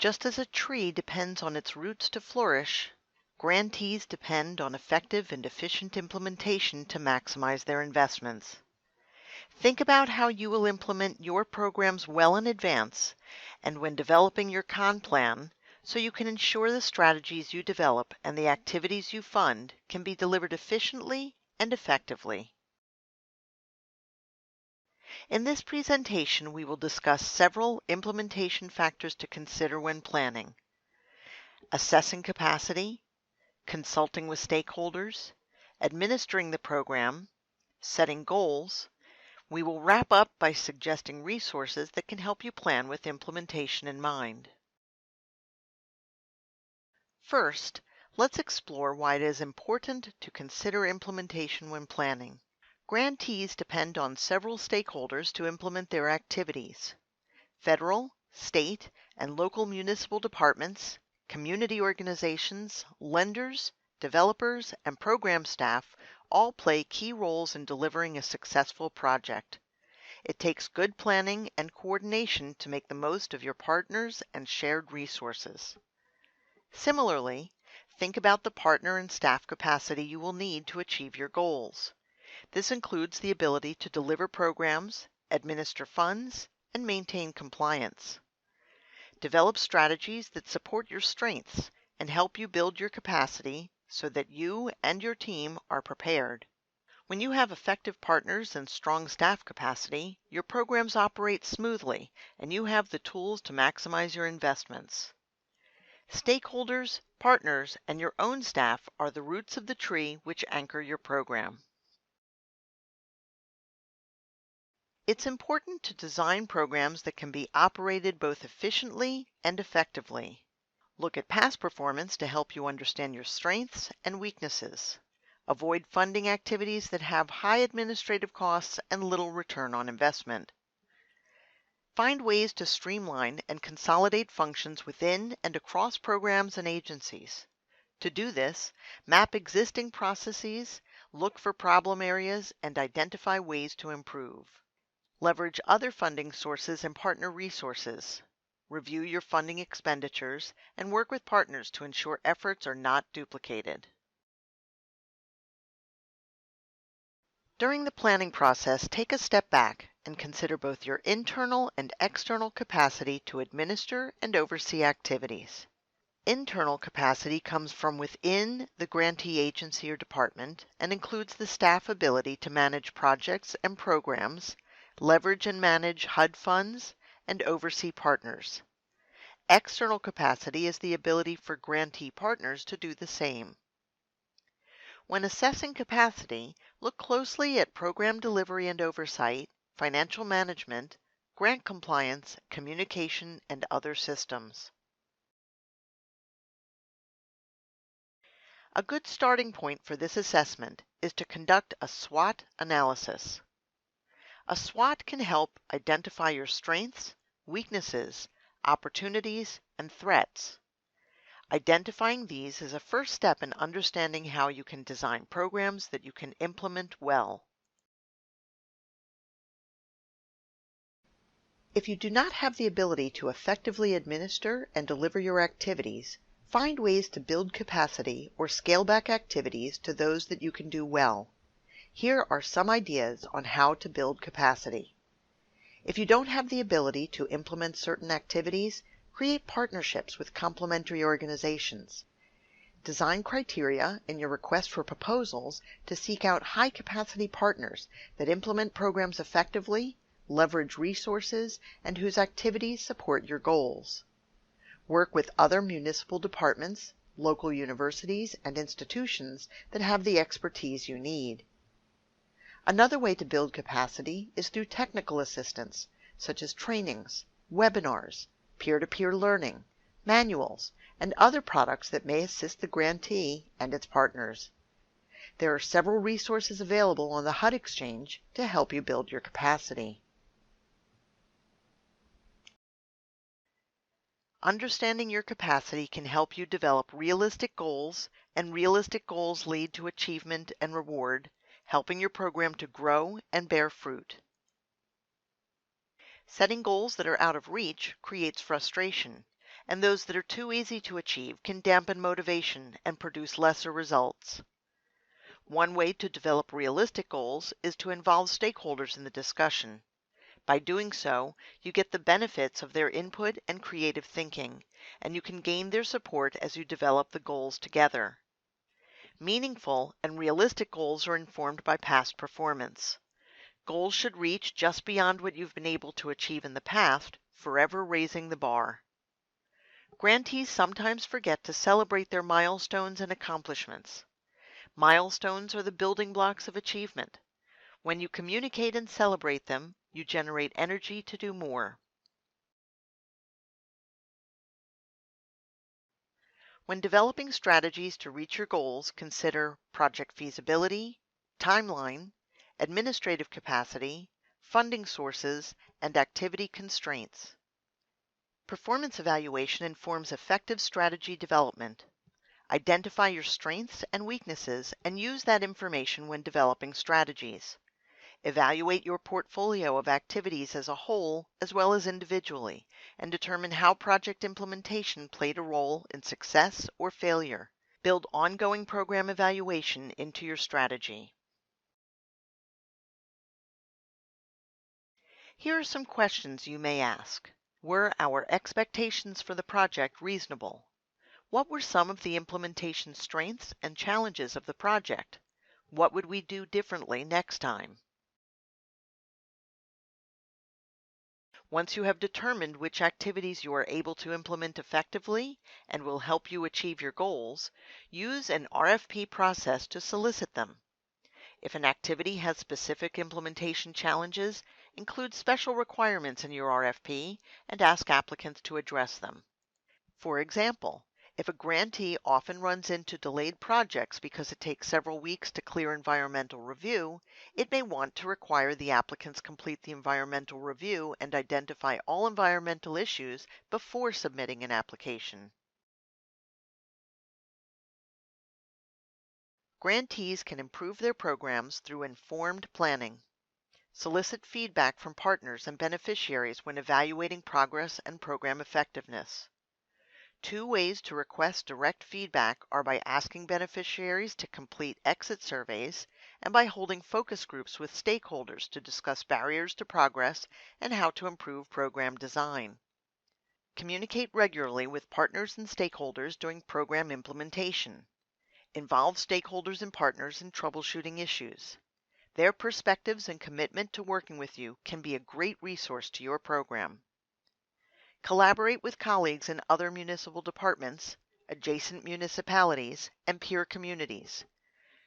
Just as a tree depends on its roots to flourish, grantees depend on effective and efficient implementation to maximize their investments. Think about how you will implement your programs well in advance and when developing your con plan so you can ensure the strategies you develop and the activities you fund can be delivered efficiently and effectively. In this presentation, we will discuss several implementation factors to consider when planning: assessing capacity, consulting with stakeholders, administering the program, setting goals. We will wrap up by suggesting resources that can help you plan with implementation in mind. First, let's explore why it is important to consider implementation when planning. Grantees depend on several stakeholders to implement their activities. Federal, state, and local municipal departments, community organizations, lenders, developers, and program staff all play key roles in delivering a successful project. It takes good planning and coordination to make the most of your partners and shared resources. Similarly, think about the partner and staff capacity you will need to achieve your goals. This includes the ability to deliver programs, administer funds, and maintain compliance. Develop strategies that support your strengths and help you build your capacity so that you and your team are prepared. When you have effective partners and strong staff capacity, your programs operate smoothly and you have the tools to maximize your investments. Stakeholders, partners, and your own staff are the roots of the tree which anchor your program. It's important to design programs that can be operated both efficiently and effectively. Look at past performance to help you understand your strengths and weaknesses. Avoid funding activities that have high administrative costs and little return on investment. Find ways to streamline and consolidate functions within and across programs and agencies. To do this, map existing processes, look for problem areas, and identify ways to improve. Leverage other funding sources and partner resources. Review your funding expenditures and work with partners to ensure efforts are not duplicated. During the planning process, take a step back and consider both your internal and external capacity to administer and oversee activities. Internal capacity comes from within the grantee agency or department and includes the staff ability to manage projects and programs, leverage and manage HUD funds, and oversee partners. External capacity is the ability for grantee partners to do the same. When assessing capacity, look closely at program delivery and oversight, financial management, grant compliance, communication, and other systems. A good starting point for this assessment is to conduct a SWOT analysis. A SWOT can help identify your strengths, weaknesses, opportunities, and threats. Identifying these is a first step in understanding how you can design programs that you can implement well. If you do not have the ability to effectively administer and deliver your activities, find ways to build capacity or scale back activities to those that you can do well. Here are some ideas on how to build capacity. If you don't have the ability to implement certain activities, create partnerships with complementary organizations. Design criteria in your request for proposals to seek out high-capacity partners that implement programs effectively, leverage resources, and whose activities support your goals. Work with other municipal departments, local universities, and institutions that have the expertise you need. Another way to build capacity is through technical assistance, such as trainings, webinars, peer-to-peer learning, manuals, and other products that may assist the grantee and its partners. There are several resources available on the HUD Exchange to help you build your capacity. Understanding your capacity can help you develop realistic goals, and realistic goals lead to achievement and reward, helping your program to grow and bear fruit. Setting goals that are out of reach creates frustration, and those that are too easy to achieve can dampen motivation and produce lesser results. One way to develop realistic goals is to involve stakeholders in the discussion. By doing so, you get the benefits of their input and creative thinking, and you can gain their support as you develop the goals together. Meaningful and realistic goals are informed by past performance. Goals should reach just beyond what you've been able to achieve in the past, forever raising the bar. Grantees sometimes forget to celebrate their milestones and accomplishments. Milestones are the building blocks of achievement. When you communicate and celebrate them, you generate energy to do more. When developing strategies to reach your goals, consider project feasibility, timeline, administrative capacity, funding sources, and activity constraints. Performance evaluation informs effective strategy development. Identify your strengths and weaknesses and use that information when developing strategies. Evaluate your portfolio of activities as a whole as well as individually, and determine how project implementation played a role in success or failure. Build ongoing program evaluation into your strategy. Here are some questions you may ask. Were our expectations for the project reasonable? What were some of the implementation strengths and challenges of the project? What would we do differently next time? Once you have determined which activities you are able to implement effectively and will help you achieve your goals, use an RFP process to solicit them. If an activity has specific implementation challenges, include special requirements in your RFP and ask applicants to address them. For example, if a grantee often runs into delayed projects because it takes several weeks to clear environmental review, it may want to require the applicants complete the environmental review and identify all environmental issues before submitting an application. Grantees can improve their programs through informed planning. Solicit feedback from partners and beneficiaries when evaluating progress and program effectiveness. Two ways to request direct feedback are by asking beneficiaries to complete exit surveys and by holding focus groups with stakeholders to discuss barriers to progress and how to improve program design. Communicate regularly with partners and stakeholders during program implementation. Involve stakeholders and partners in troubleshooting issues. Their perspectives and commitment to working with you can be a great resource to your program. Collaborate with colleagues in other municipal departments, adjacent municipalities, and peer communities.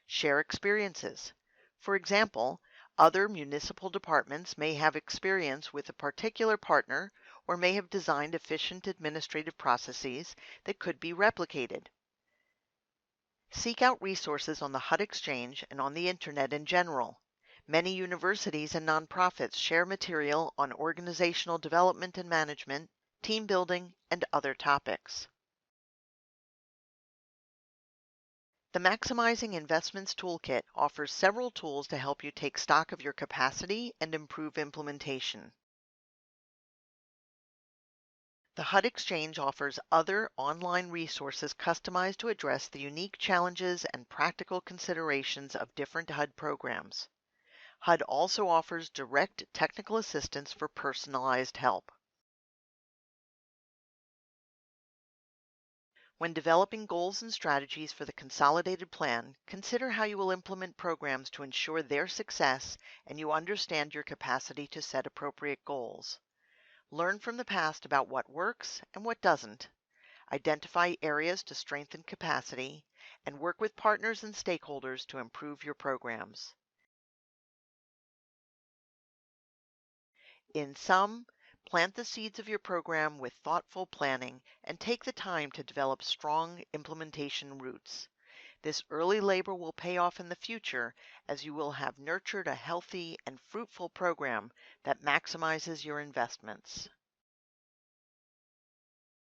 Share experiences. For example, other municipal departments may have experience with a particular partner or may have designed efficient administrative processes that could be replicated. Seek out resources on the HUD Exchange and on the Internet in general. Many universities and nonprofits share material on organizational development and management, team building, and other topics. The Maximizing Investments Toolkit offers several tools to help you take stock of your capacity and improve implementation. The HUD Exchange offers other online resources customized to address the unique challenges and practical considerations of different HUD programs. HUD also offers direct technical assistance for personalized help. When developing goals and strategies for the consolidated plan, consider how you will implement programs to ensure their success and you understand your capacity to set appropriate goals. Learn from the past about what works and what doesn't. Identify areas to strengthen capacity, and work with partners and stakeholders to improve your programs. In sum, plant the seeds of your program with thoughtful planning and take the time to develop strong implementation roots. This early labor will pay off in the future as you will have nurtured a healthy and fruitful program that maximizes your investments.